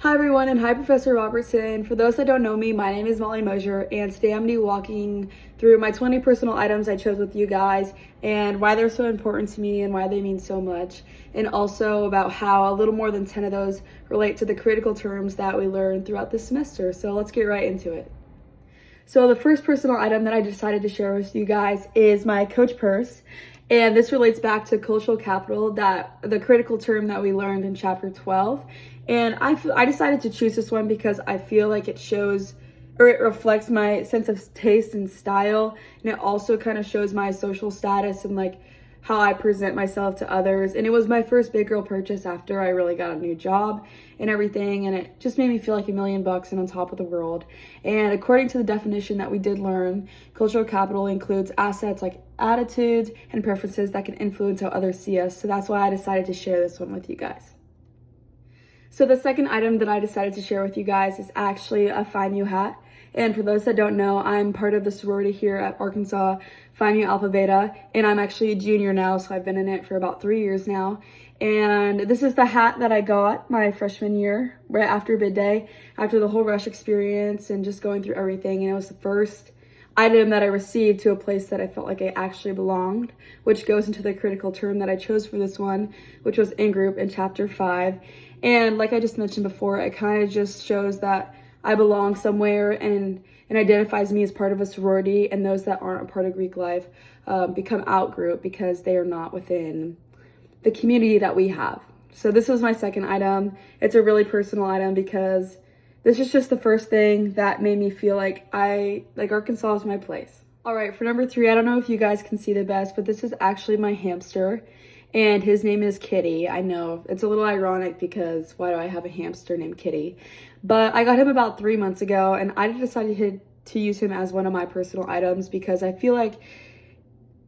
Hi everyone, and hi Professor Robertson. For those that don't know me, my name is Molly Mosier, and today I'm going to be walking through my 20 personal items I chose with you guys and why they're so important to me and why they mean so much, and also about how a little more than 10 of those relate to the critical terms that we learned throughout this semester. So let's get right into it. So the first personal item that I decided to share with you guys is my Coach purse. And this relates back to cultural capital, that the critical term that we learned in chapter 12. And I decided to choose this one because I feel like it shows, or it reflects my sense of taste and style. And it also kind of shows my social status and like how I present myself to others. And it was my first big girl purchase after I really got a new job and everything. And it just made me feel like $1,000,000 and on top of the world. And according to the definition that we did learn, cultural capital includes assets like attitudes and preferences that can influence how others see us. So that's why I decided to share this one with you guys. So the second item that I decided to share with you guys is actually a Phi Mu hat. And for those that don't know, I'm part of the sorority here at Arkansas, Phi Mu Alpha Beta, and I'm actually a junior now, so I've been in it for about 3 years now. And this is the hat that I got my freshman year, right after bid day, after the whole rush experience and just going through everything. And it was the first item that I received to a place that I felt like I actually belonged, which goes into the critical term that I chose for this one, which was in-group in chapter 5. And like I just mentioned before, it kind of just shows that I belong somewhere and identifies me as part of a sorority, and those that aren't a part of Greek life become out group because they are not within the community that we have. So this was my second item. It's a really personal item because this is just the first thing that made me feel like Arkansas is my place. All right, for number 3, I don't know if you guys can see the best, but this is actually my hamster. And his name is Kitty. I know, it's a little ironic because why do I have a hamster named Kitty? But I got him about 3 months ago, and I decided to use him as one of my personal items because I feel like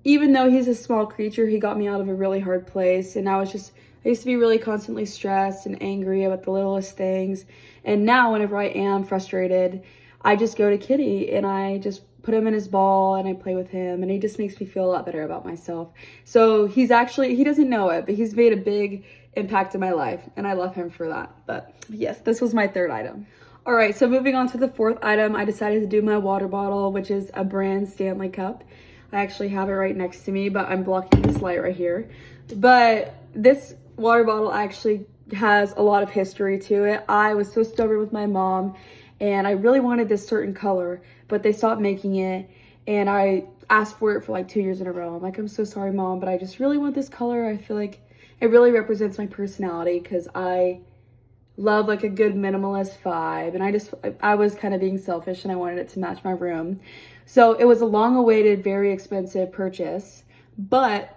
even though he's a small creature, he got me out of a really hard place. And I used to be really constantly stressed and angry about the littlest things. And now whenever I am frustrated, I just go to Kitty and I just put him in his ball and I play with him, and he just makes me feel a lot better about myself. So he doesn't know it, but he's made a big impact in my life, and I love him for that. But yes, this was my third item. All right, so moving on to the fourth item, I decided to do my water bottle, which is a brand Stanley cup. I actually have it right next to me, but I'm blocking this light right here. But this water bottle actually has a lot of history to it. I was so stubborn with my mom, and I really wanted this certain color, but they stopped making it, and I asked for it for like 2 years in a row. I'm like, I'm so sorry, Mom, but I just really want this color. I feel like it really represents my personality because I love like a good minimalist vibe, and I was kind of being selfish and I wanted it to match my room. So it was a long-awaited, very expensive purchase, but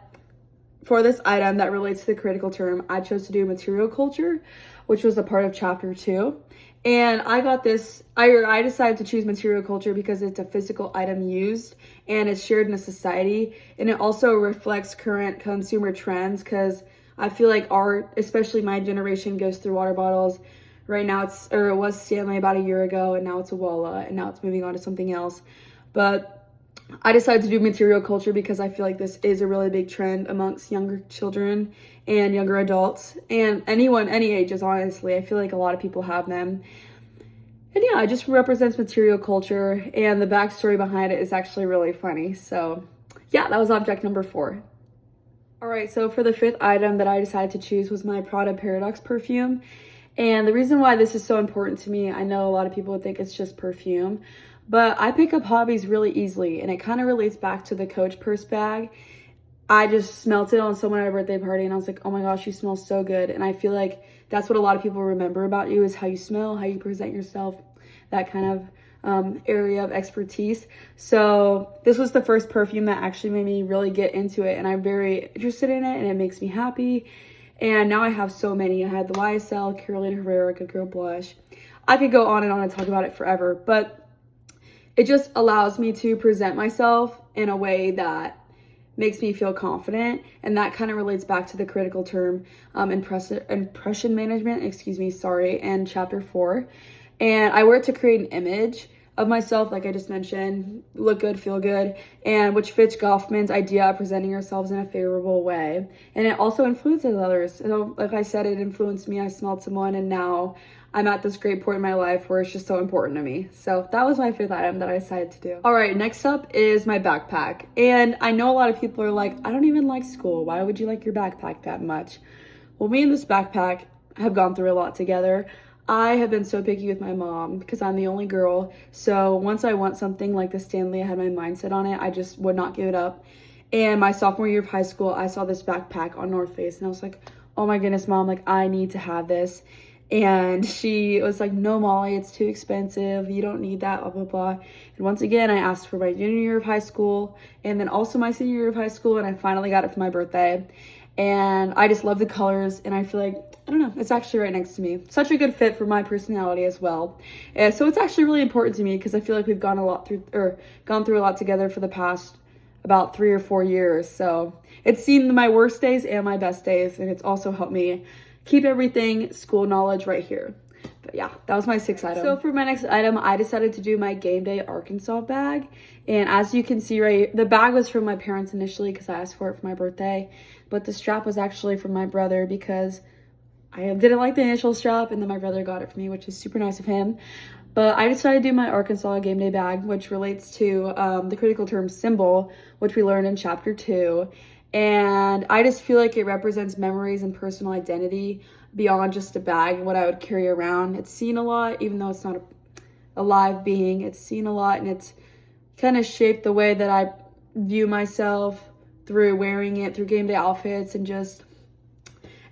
for this item that relates to the critical term, I chose to do material culture, which was a part of chapter 2. And I decided to choose material culture because it's a physical item used and it's shared in a society. And it also reflects current consumer trends because I feel like especially my generation, goes through water bottles. Right now it was Stanley about a year ago, and now it's a Walla, and now it's moving on to something else. But I decided to do material culture because I feel like this is a really big trend amongst younger children and younger adults, and anyone, any ages, honestly. I feel like a lot of people have them. And yeah, it just represents material culture, and the backstory behind it is actually really funny. So yeah, that was object number 4. All right, so for the 5th item that I decided to choose was my Prada Paradox perfume. And the reason why this is so important to me, I know a lot of people would think it's just perfume, but I pick up hobbies really easily, and it kind of relates back to the Coach purse bag. I just smelt it on someone at a birthday party, and I was like, oh my gosh, you smell so good. And I feel like that's what a lot of people remember about you, is how you smell, how you present yourself, that kind of area of expertise. So this was the first perfume that actually made me really get into it, and I'm very interested in it, and it makes me happy. And now I have so many. I had the YSL, Carolina Herrera, Good Girl Blush. I could go on and talk about it forever, but it just allows me to present myself in a way that makes me feel confident, and that kind of relates back to the critical term impression management, in chapter 4. And I wear it to create an image of myself, like I just mentioned, look good, feel good, and which fits Goffman's idea of presenting ourselves in a favorable way. And it also influences others. So like I said, it influenced me. I smelled someone, and now I'm at this great point in my life where it's just so important to me. So that was my fifth item that I decided to do. All right, next up is my backpack. And I know a lot of people are like, I don't even like school. Why would you like your backpack that much? Well, me and this backpack have gone through a lot together. I have been so picky with my mom because I'm the only girl. So once I want something like the Stanley, I had my mindset on it. I just would not give it up. And my sophomore year of high school, I saw this backpack on North Face and I was like, oh my goodness, Mom, like I need to have this. And she was like, no, Molly, it's too expensive. You don't need that, blah, blah, blah. And once again, I asked for my junior year of high school and then also my senior year of high school. And I finally got it for my birthday. And I just love the colors. And I feel like, I don't know, it's actually right next to me. Such a good fit for my personality as well. And so it's actually really important to me because I feel like we've gone through a lot together for the past about 3 or 4 years. So it's seen my worst days and my best days. And it's also helped me keep everything school knowledge right here. But yeah, that was my sixth item. So for my next item, I decided to do my Game Day Arkansas bag. And as you can see right, the bag was from my parents initially because I asked for it for my birthday. But the strap was actually from my brother because I didn't like the initial strap and then my brother got it for me, which is super nice of him. But I decided to do my Arkansas Game Day bag, which relates to the critical term symbol, which we learned in chapter 2. And I just feel like it represents memories and personal identity beyond just a bag, what I would carry around. It's seen a lot, even though it's not a live being. It's seen a lot, and it's kind of shaped the way that I view myself through wearing it, through game day outfits, and just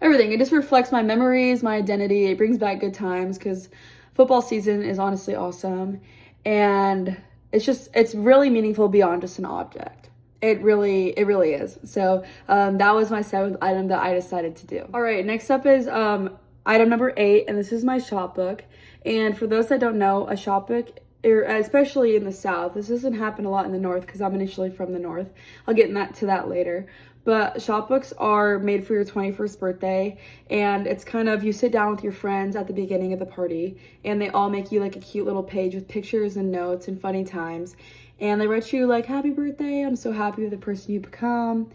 everything. It just reflects my memories, my identity. It brings back good times because football season is honestly awesome. And it's really meaningful beyond just an object. It really is. So that was my seventh item that I decided to do. All right, next up is item number 8, and this is my shop book. And for those that don't know, a shop book, especially in the South, this doesn't happen a lot in the North because I'm initially from the North. I'll get to that later. But shop books are made for your 21st birthday, and it's kind of, you sit down with your friends at the beginning of the party, and they all make you like a cute little page with pictures and notes and funny times. And they write you like, happy birthday, I'm so happy with the person you become.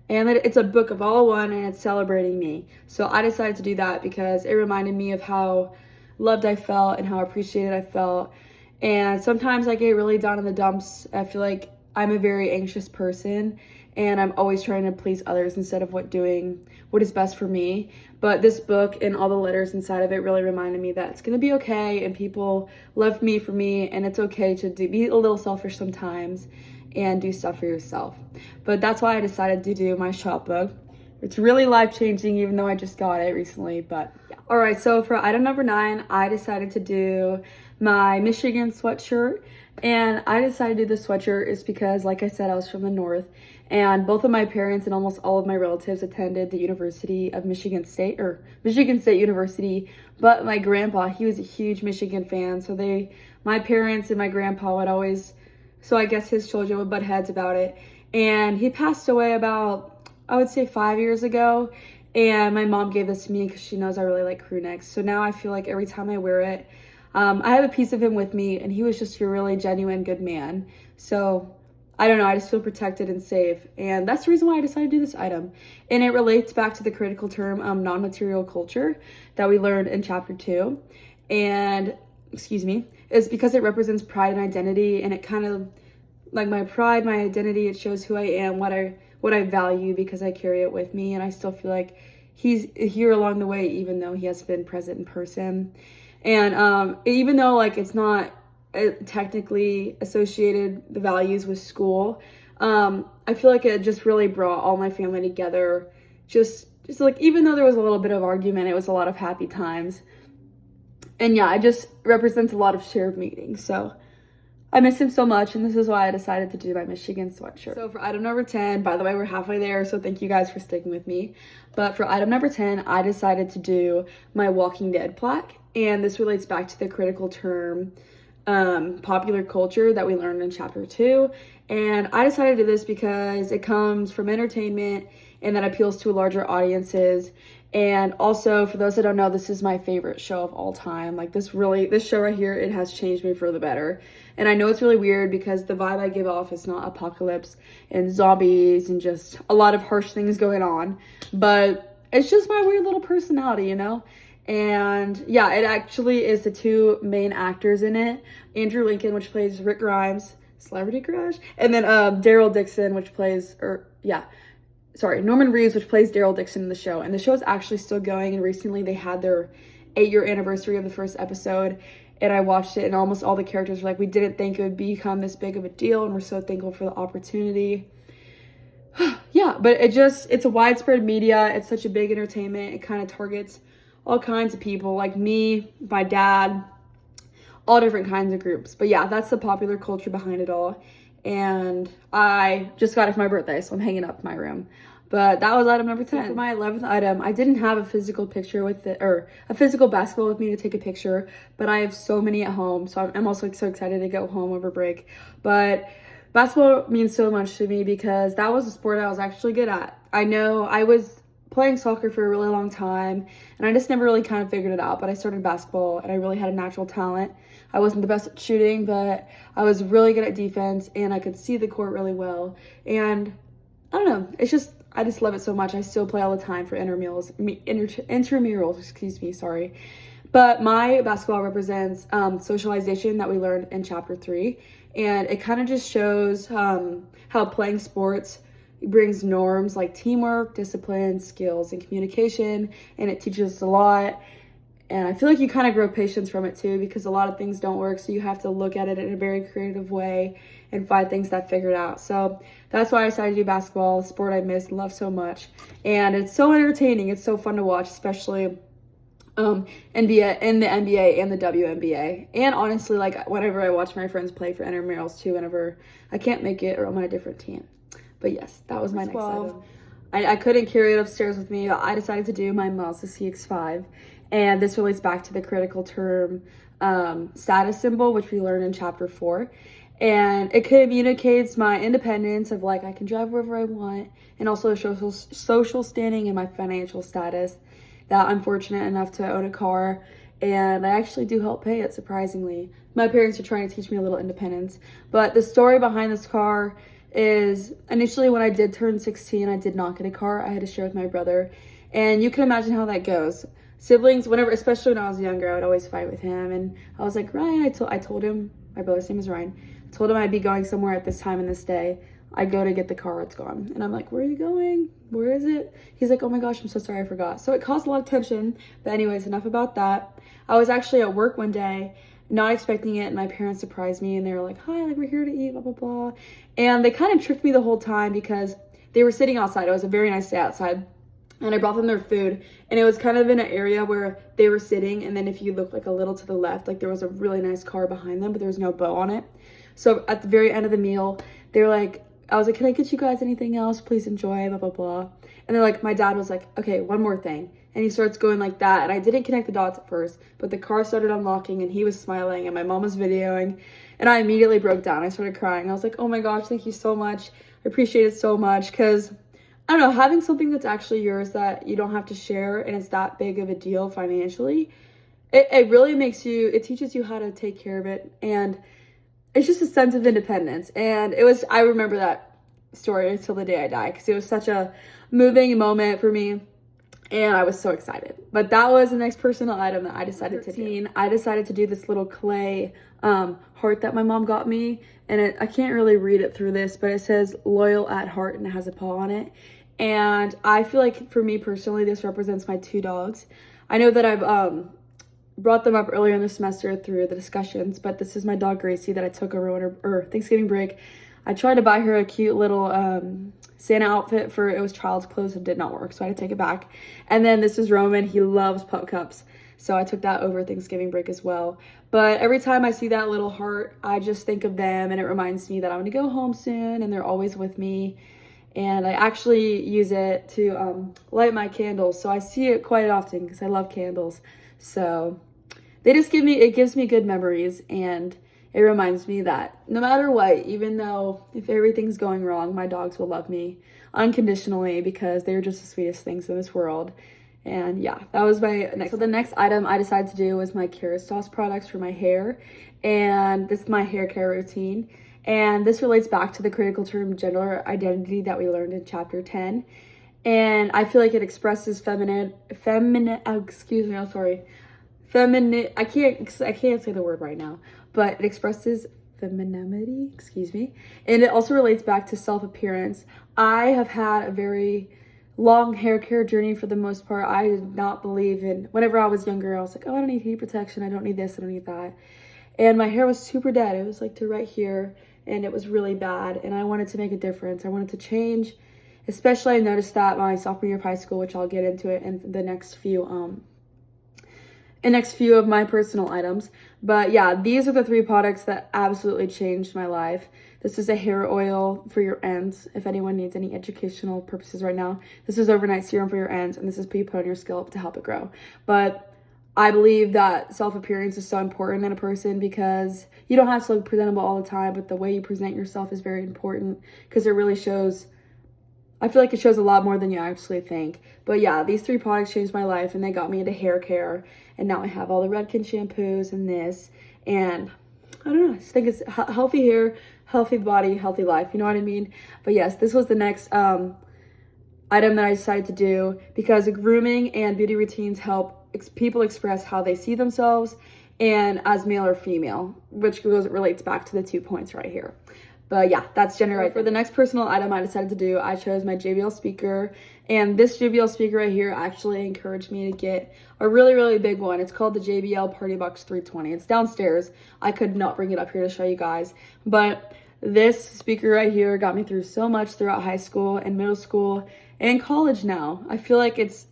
And it's a book of all one, and it's celebrating me. So I decided to do that because it reminded me of how loved I felt and how appreciated I felt. And sometimes I get really down in the dumps. I feel like I'm a very anxious person, and I'm always trying to please others instead of what is best for me. But this book and all the letters inside of it really reminded me that it's gonna be okay, and people love me for me, and it's okay to be a little selfish sometimes and do stuff for yourself. But that's why I decided to do my shop book. It's really life-changing, even though I just got it recently, but yeah. All right, so for item number 9, I decided to do my Michigan sweatshirt. And I decided to do the sweatshirt is because, like I said, I was from the North, and both of my parents and almost all of my relatives attended the University of Michigan State, or Michigan State University. But my grandpa, he was a huge Michigan fan, so my parents and my grandpa would always, so I guess his children would butt heads about it. And he passed away about, I would say 5 years ago, and my mom gave this to me because she knows I really like crew necks. So now I feel like every time I wear it, I have a piece of him with me, and he was just a really genuine good man. So I don't know, I just feel protected and safe, and that's the reason why I decided to do this item. And it relates back to the critical term non-material culture that we learned in chapter 2. And it's because it represents pride and identity, and it kind of like my pride, my identity. It shows who I am, what I value, because I carry it with me, and I still feel like he's here along the way, even though he has been present in person. And even though like it's not technically associated the values with school, I feel like it just really brought all my family together. Just like, even though there was a little bit of argument, it was a lot of happy times. And yeah, it just represents a lot of shared meetings. So I miss him so much, and this is why I decided to do my Michigan sweatshirt. So for item number 10, by the way, we're halfway there, so thank you guys for sticking with me. But for item number 10, I decided to do my Walking Dead plaque, and this relates back to the critical term popular culture that we learned in chapter 2. And I decided to do this because it comes from entertainment and that appeals to larger audiences. And also, for those that don't know, this is my favorite show of all time. Like this show right here, it has changed me for the better. And I know it's really weird because the vibe I give off is not apocalypse and zombies and just a lot of harsh things going on, but it's just my weird little personality, you know? And yeah, it actually is the two main actors in it. Andrew Lincoln, which plays Rick Grimes, Celebrity Crush, and then Daryl Dixon, which plays, Norman Reeves, which plays Daryl Dixon in the show. And the show is actually still going, and recently they had their 8-year anniversary of the first episode, and I watched it, and almost all the characters were like, we didn't think it would become this big of a deal, and we're so thankful for the opportunity. Yeah, but it's a widespread media. It's such a big entertainment. It kind of targets all kinds of people, like me, my dad, all different kinds of groups. But yeah, that's the popular culture behind it all. And I just got it for my birthday, so I'm hanging up in my room. But that was item number 10. For my 11th item, I didn't have a physical picture with it, or a physical basketball with me to take a picture, but I have so many at home. So I'm also so excited to go home over break. But basketball means so much to me because that was a sport I was actually good at. I know I was playing soccer for a really long time, and I just never really kind of figured it out, but I started basketball, and I really had a natural talent. I wasn't the best at shooting, but I was really good at defense, and I could see the court really well. And I don't know, I just love it so much. I still play all the time for intramurals, But my basketball represents socialization that we learned in chapter 3. And it kind of just shows how playing sports brings norms like teamwork, discipline, skills, and communication. And it teaches us a lot. And I feel like you kind of grow patience from it too, because a lot of things don't work. So you have to look at it in a very creative way and find things that figure it out. So that's why I decided to do basketball, a sport I miss and love so much. And it's so entertaining. It's so fun to watch, especially NBA, in the NBA and the WNBA. And honestly, like whenever I watch my friends play for intramurals too, whenever I can't make it or I'm on a different team. But yes, that was my next item. I couldn't carry it upstairs with me, but I decided to do my Mazda CX-5. And this relates back to the critical term status symbol, which we learned in chapter 4. And it communicates my independence of like I can drive wherever I want, and also social standing and my financial status, that I'm fortunate enough to own a car, and I actually do help pay it, surprisingly. My parents are trying to teach me a little independence. But the story behind this car is initially when I did turn 16, I did not get a car. I had to share with my brother. And you can imagine how that goes. Siblings, whenever, especially when I was younger, I would always fight with him. And I was like, Ryan, I told him, my brother's name is Ryan, I told him I'd be going somewhere at this time and this day. I go to get the car, it's gone. And I'm like, where are you going? Where is it? He's like, oh my gosh, I'm so sorry, I forgot. So it caused a lot of tension. But anyways, enough about that. I was actually at work one day, not expecting it, and my parents surprised me, and they were like, hi, like, we're here to eat, blah, blah, blah. And they kind of tricked me the whole time because they were sitting outside. It was a very nice day outside. And I brought them their food, and it was kind of in an area where they were sitting, and then if you look like a little to the left, like there was a really nice car behind them, but there was no bow on it. So at the very end of the meal, they were like, I was like, can I get you guys anything else? Please enjoy, blah, blah, blah. And they're like, my dad was like, okay, one more thing. And he starts going like that, and I didn't connect the dots at first, but the car started unlocking, and he was smiling, and my mom was videoing, and I immediately broke down. I started crying. I was like, oh my gosh, thank you so much. I appreciate it so much, because I don't know, having something that's actually yours that you don't have to share and it's that big of a deal financially, it really makes you, it teaches you how to take care of it, and it's just a sense of independence. And I remember that story until the day I die, because it was such a moving moment for me, and I was so excited. But that was the next personal item that I decided to do. I decided to do this little clay heart that my mom got me, and I can't really read it through this, but it says loyal at heart, and it has a paw on it. And I feel like for me personally, this represents my 2 dogs. I know that I've brought them up earlier in the semester through the discussions, but this is my dog Gracie that I took over her Thanksgiving break. I tried to buy her a cute little Santa outfit it was child's clothes, and did not work, so I had to take it back. And then this is Roman. He loves pup cups, so I took that over Thanksgiving break as well. But every time I see that little heart, I just think of them, and it reminds me that I'm gonna go home soon, and they're always with me. And I actually use it to light my candles, so I see it quite often because I love candles. So it gives me good memories, and it reminds me that no matter what, even though if everything's going wrong, my dogs will love me unconditionally, because they're just the sweetest things in this world. And yeah, that was my next. So the next item I decided to do was my Kerastase products for my hair, and this is my hair care routine. And this relates back to the critical term gender identity that we learned in chapter 10. and I feel like it expresses feminine, excuse me, I'm sorry. Feminine, I can't say the word right now, but it expresses femininity, excuse me. And it also relates back to self-appearance. I have had a very long hair care journey for the most part. I did not believe in, whenever I was younger, I was like, oh, I don't need heat protection. I don't need this, I don't need that. And my hair was super dead. It was like to right here, and it was really bad. And I wanted to make a difference. I wanted to change. Especially I noticed that my sophomore year of high school, which I'll get into it in the next few of my personal items. But yeah, these are the 3 products that absolutely changed my life. This is a hair oil for your ends, if anyone needs any educational purposes right now. This is overnight serum for your ends, and this is put on your scalp to help it grow. But I believe that self-appearance is so important in a person, because you don't have to look presentable all the time, but the way you present yourself is very important, because it really shows, I feel like it shows a lot more than you actually think. But yeah, these 3 products changed my life, and they got me into hair care. And now I have all the Redken shampoos and this. And I don't know, I just think it's healthy hair, healthy body, healthy life. You know what I mean? But yes, this was the next item that I decided to do, because grooming and beauty routines help people express how they see themselves, and as male or female, which relates back to the 2 points right here. But yeah, that's gender right. For the next personal item I decided to do, I chose my JBL speaker. And this JBL speaker right here actually encouraged me to get a really, really big one. It's called the JBL Party Box 320. It's downstairs. I could not bring it up here to show you guys. But this speaker right here got me through so much throughout high school and middle school and college now. I feel like it's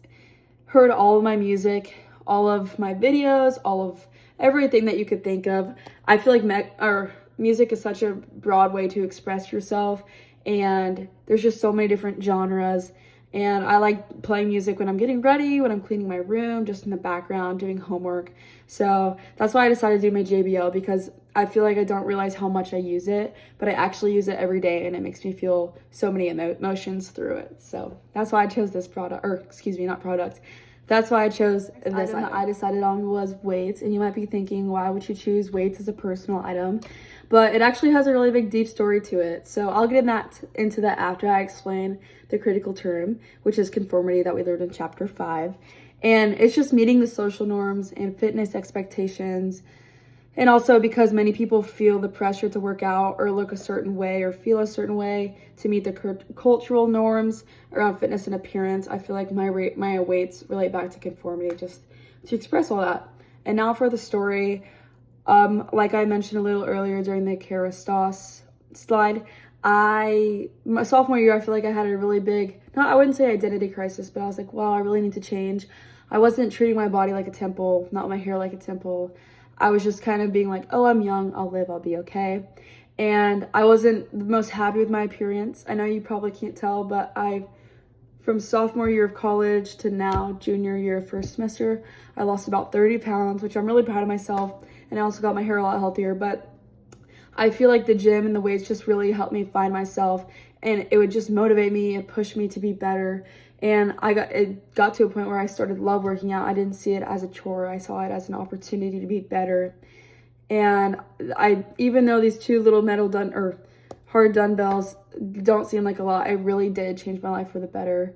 heard all of my music, all of my videos, all of everything that you could think of. I feel like music is such a broad way to express yourself, and there's just so many different genres. And I like playing music when I'm getting ready, when I'm cleaning my room, just in the background, doing homework. So that's why I decided to do my JBL, because I feel like I don't realize how much I use it, but I actually use it every day, and it makes me feel so many emotions through it. So that's why I chose this product, or excuse me, not product. That's why I chose this item that I decided on was weights. And you might be thinking, why would you choose weights as a personal item? But it actually has a really big, deep story to it. So I'll get into that after I explain the critical term, which is conformity, that we learned in chapter 5. And it's just meeting the social norms and fitness expectations. And also because many people feel the pressure to work out or look a certain way or feel a certain way to meet the cultural norms around fitness and appearance, I feel like my weights relate back to conformity, just to express all that. And now for the story. Like I mentioned a little earlier during the Kerastase slide, my sophomore year, I feel like I had a really big, I wouldn't say identity crisis, but I was like, wow, I really need to change. I wasn't treating my body like a temple, not my hair like a temple. I was just kind of being like, oh, I'm young, I'll live, I'll be okay. And I wasn't the most happy with my appearance. I know you probably can't tell, but from sophomore year of college to now, junior year, first semester, I lost about 30 pounds, which I'm really proud of myself. And I also got my hair a lot healthier. But I feel like the gym and the weights just really helped me find myself, and it would just motivate me and push me to be better. And it got to a point where I started love working out. I didn't see it as a chore. I saw it as an opportunity to be better. And even though these 2 little hard dumbbells don't seem like a lot, I really did change my life for the better.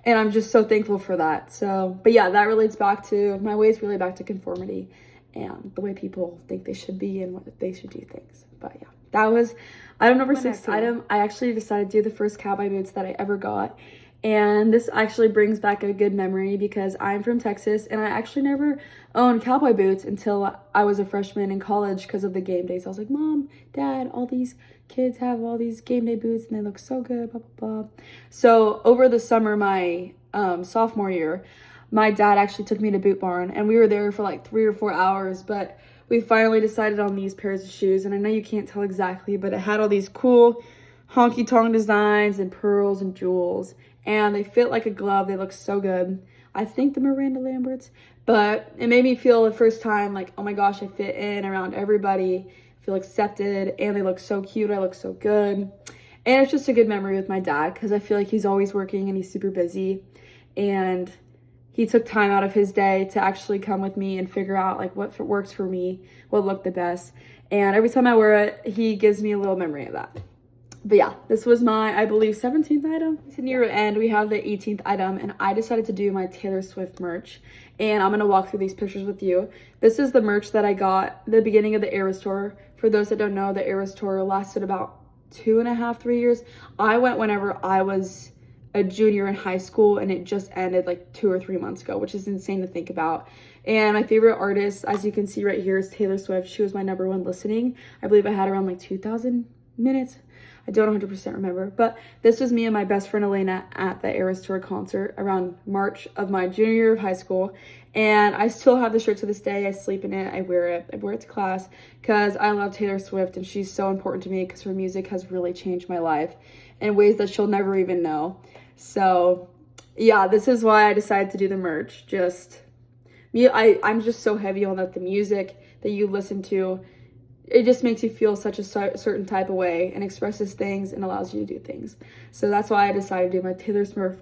And I'm just so thankful for that. So, but yeah, that relates back to, my ways relate back to conformity and the way people think they should be and what they should do things. But yeah, that was item number 16. Item, I actually decided to do the first cowboy boots that I ever got. And this actually brings back a good memory, because I'm from Texas, and I actually never owned cowboy boots until I was a freshman in college because of the game days. I was like, Mom, Dad, all these kids have all these game day boots and they look so good, blah, blah, blah. So over the summer, my sophomore year, my dad actually took me to Boot Barn, and we were there for like 3 or 4 hours, but we finally decided on these pairs of shoes. And I know you can't tell exactly, but it had all these cool honky-tonk designs and pearls and jewels, and they fit like a glove. They look so good. I think the Miranda Lamberts, but it made me feel the first time like, oh my gosh, I fit in around everybody, feel accepted, and they look so cute. I look so good. And it's just a good memory with my dad, because I feel like he's always working and he's super busy, and he took time out of his day to actually come with me and figure out like what works for me, what looked the best. And every time I wear it, he gives me a little memory of that. But yeah, this was my, I believe, 17th item. To near end, we have the 18th item, and I decided to do my Taylor Swift merch. And I'm gonna walk through these pictures with you. This is the merch that I got the beginning of the Eras Tour. For those that don't know, the Eras Tour lasted about 2.5, 3 years. I went whenever I was a junior in high school, and it just ended like 2 or 3 months ago, which is insane to think about. And my favorite artist, as you can see right here, is Taylor Swift. She was my #1 listening. I believe I had around like 2,000 minutes. I don't 100% remember, but this was me and my best friend Elena at the Eras Tour concert around March of my junior year of high school. And I still have the shirt to this day. I sleep in it, I wear it to class because I love Taylor Swift and she's so important to me because her music has really changed my life in ways that she'll never even know. So yeah, this is why I decided to do the merch. I'm just so heavy on that the music that you listen to, it just makes you feel such a certain type of way and expresses things and allows you to do things. So that's why I decided to do my Taylor Swift,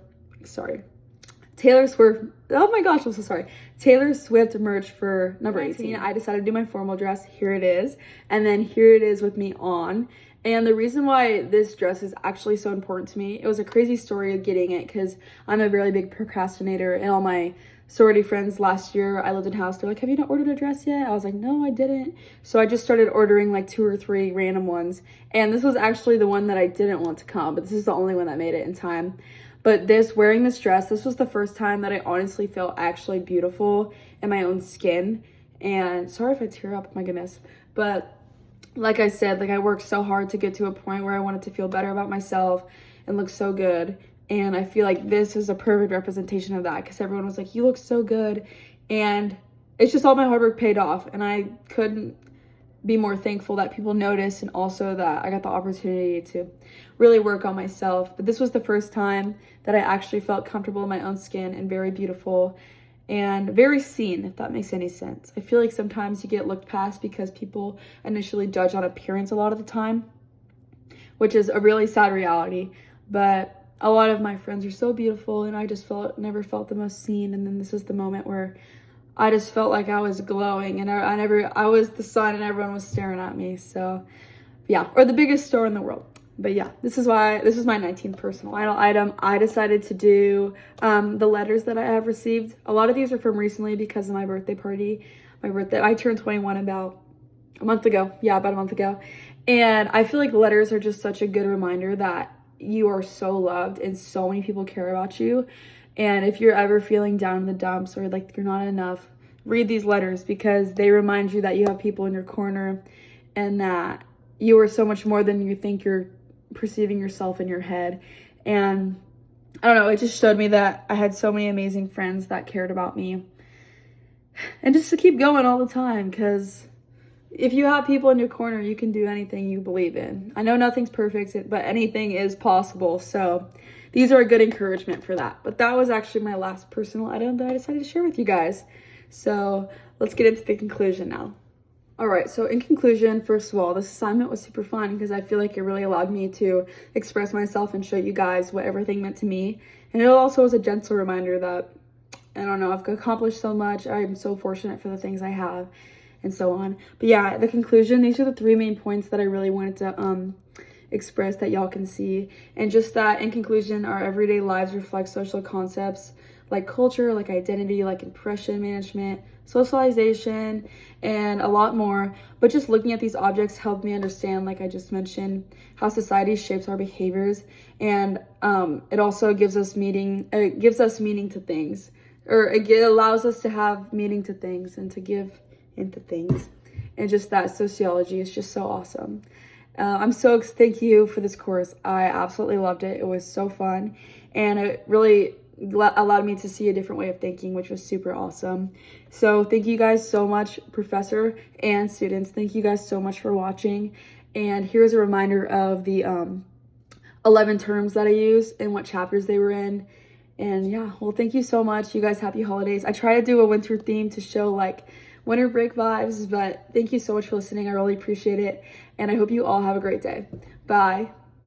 oh my gosh, I'm so sorry. Taylor Swift merch for number 18. I decided to do my formal dress. Here it is. And then here it is with me on. And the reason why this dress is actually so important to me, it was a crazy story of getting it because I'm a really big procrastinator, and all my sorority friends last year I lived in house, they're like, have you not ordered a dress yet? I was like, no, I didn't. So I just started ordering like 2 or 3 random ones, and this was actually the one that I didn't want to come, but this is the only one that made it in time. But wearing this dress, this was the first time that I honestly felt actually beautiful in my own skin. And sorry if I tear up, my goodness, but like I said, like I worked so hard to get to a point where I wanted to feel better about myself and look so good. And I feel like this is a perfect representation of that because everyone was like, you look so good. And it's just all my hard work paid off. And I couldn't be more thankful that people noticed, and also that I got the opportunity to really work on myself. But this was the first time that I actually felt comfortable in my own skin and very beautiful and very seen, if that makes any sense. I feel like sometimes you get looked past because people initially judge on appearance a lot of the time, which is a really sad reality. But a lot of my friends are so beautiful, and I just never felt the most seen. And then this is the moment where I just felt like I was glowing, and I was the sun and everyone was staring at me. So yeah, or the biggest star in the world. But yeah, this is my 19th personal item. I decided to do the letters that I have received. A lot of these are from recently because of my birthday party. I turned 21 about a month ago. Yeah, about a month ago. And I feel like letters are just such a good reminder that you are so loved and so many people care about you. And if you're ever feeling down in the dumps or like you're not enough, read these letters because they remind you that you have people in your corner and that you are so much more than you think you're perceiving yourself in your head. And I don't know, it just showed me that I had so many amazing friends that cared about me. And just to keep going all the time, because if you have people in your corner, you can do anything you believe in. I know nothing's perfect, but anything is possible. So these are a good encouragement for that. But that was actually my last personal item that I decided to share with you guys. So let's get into the conclusion now. All right, so in conclusion, first of all, this assignment was super fun because I feel like it really allowed me to express myself and show you guys what everything meant to me. And it also was a gentle reminder that, I don't know, I've accomplished so much. I'm so fortunate for the things I have and so on. But yeah, the conclusion, these are the 3 main points that I really wanted to express that y'all can see. And just that, in conclusion, our everyday lives reflect social concepts like culture, like identity, like impression management, socialization, and a lot more. But just looking at these objects helped me understand, like I just mentioned, how society shapes our behaviors. And it also gives us meaning to things, or it allows us to have meaning to things and to give into things. And just that sociology is just so awesome. Thank you for this course. I absolutely loved it. It was so fun, and it really allowed me to see a different way of thinking, which was super awesome. So thank you guys so much, professor and students. Thank you guys so much for watching. And here's a reminder of the 11 terms that I used and what chapters they were in. And yeah, well, thank you so much. You guys, happy holidays. I try to do a winter theme to show like winter break vibes, but thank you so much for listening. I really appreciate it. And I hope you all have a great day. Bye.